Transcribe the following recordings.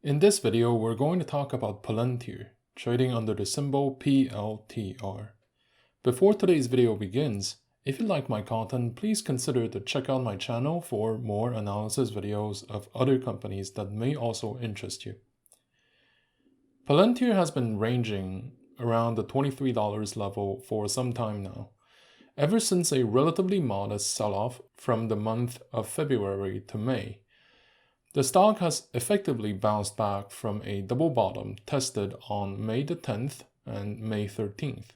In this video, we're going to talk about Palantir, trading under the symbol PLTR. Before today's video begins, if you like my content, please consider to check out my channel for more analysis videos of other companies that may also interest you. Palantir has been ranging around the $23 level for some time now, ever since a relatively modest sell-off from the month of February to May. The stock has effectively bounced back from a double bottom tested on May the 10th and May 13th.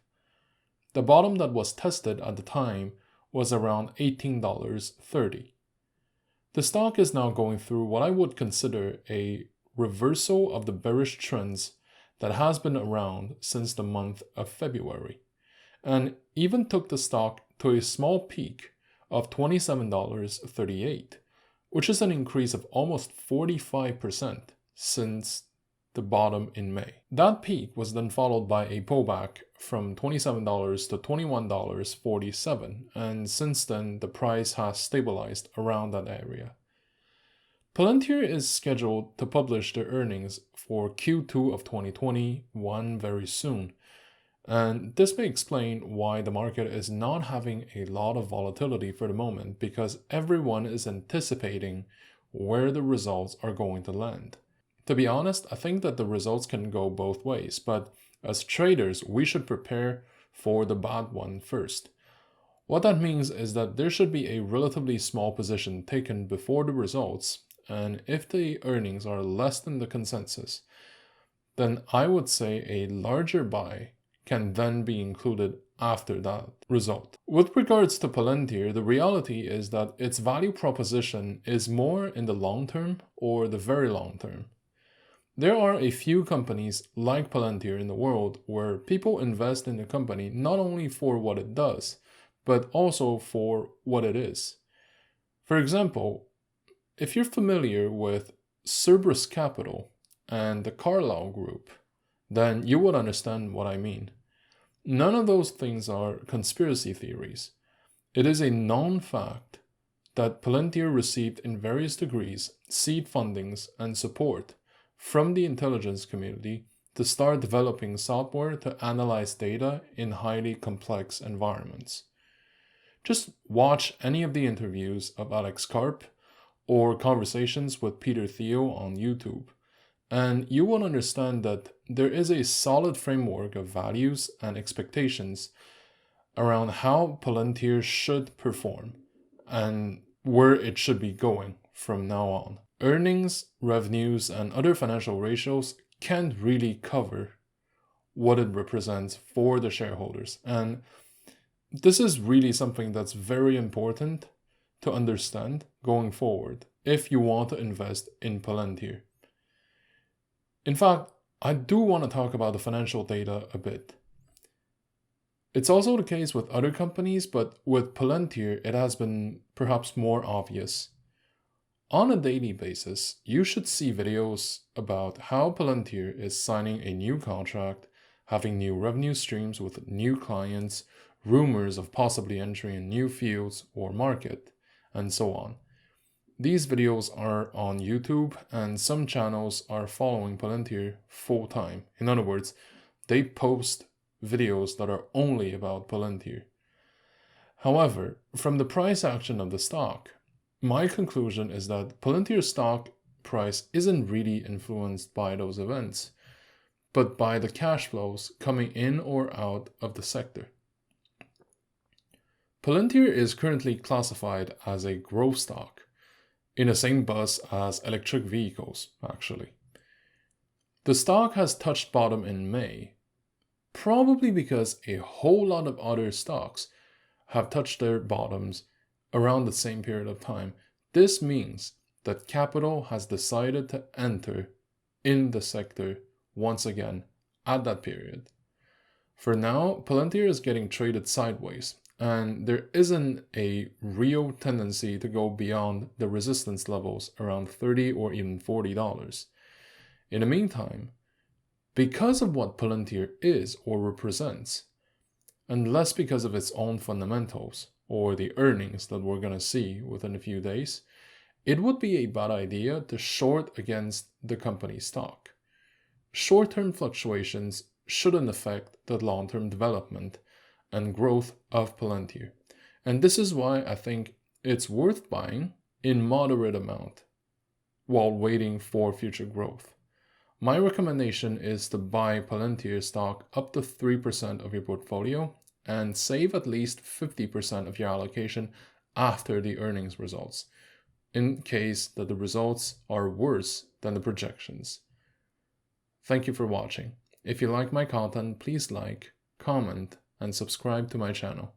The bottom that was tested at the time was around $18.30. The stock is now going through what I would consider a reversal of the bearish trends that has been around since the month of February, and even took the stock to a small peak of $27.38. which is an increase of almost 45% since the bottom in May. That peak was then followed by a pullback from $27 to $21.47, and since then the price has stabilized around that area. Palantir is scheduled to publish their earnings for Q2 of 2021 very soon, and this may explain why the market is not having a lot of volatility for the moment, because everyone is anticipating where the results are going to land. To be honest, I think that the results can go both ways, but as traders, we should prepare for the bad one first. What that means is that there should be a relatively small position taken before the results, and if the earnings are less than the consensus, then I would say a larger buy can then be included after that result. With regards to Palantir, the reality is that its value proposition is more in the long term or the very long term. There are a few companies like Palantir in the world where people invest in the company not only for what it does, but also for what it is. For example, if you're familiar with Cerberus Capital and the Carlyle Group, then you would understand what I mean. None of those things are conspiracy theories. It is a known fact that Palantir received in various degrees seed fundings and support from the intelligence community to start developing software to analyze data in highly complex environments. Just watch any of the interviews of Alex Karp or conversations with Peter Thiel on YouTube, and you will understand that there is a solid framework of values and expectations around how Palantir should perform and where it should be going from now on. Earnings, revenues, and other financial ratios can't really cover what it represents for the shareholders, and this is really something that's very important to understand going forward if you want to invest in Palantir. In fact, I do want to talk about the financial data a bit. It's also the case with other companies, but with Palantir, it has been perhaps more obvious. On a daily basis, you should see videos about how Palantir is signing a new contract, having new revenue streams with new clients, rumors of possibly entering new fields or market, and so on. These videos are on YouTube, and some channels are following Palantir full time. In other words, they post videos that are only about Palantir. However, from the price action of the stock, my conclusion is that Palantir's stock price isn't really influenced by those events, but by the cash flows coming in or out of the sector. Palantir is currently classified as a growth stock, in the same bus as electric vehicles, actually. The stock has touched bottom in May, probably because a whole lot of other stocks have touched their bottoms around the same period of time. This means that capital has decided to enter in the sector once again at that period. For now, Palantir is getting traded sideways, and there isn't a real tendency to go beyond the resistance levels around $30 or even $40. In the meantime, because of what Palantir is or represents, and less because of its own fundamentals or the earnings that we're going to see within a few days, it would be a bad idea to short against the company's stock. Short-term fluctuations shouldn't affect the long-term development and growth of Palantir. And this is why I think it's worth buying in moderate amount while waiting for future growth. My recommendation is to buy Palantir stock up to 3% of your portfolio and save at least 50% of your allocation after the earnings results, in case that the results are worse than the projections. Thank you for watching. If you like my content, please like, comment, and subscribe to my channel.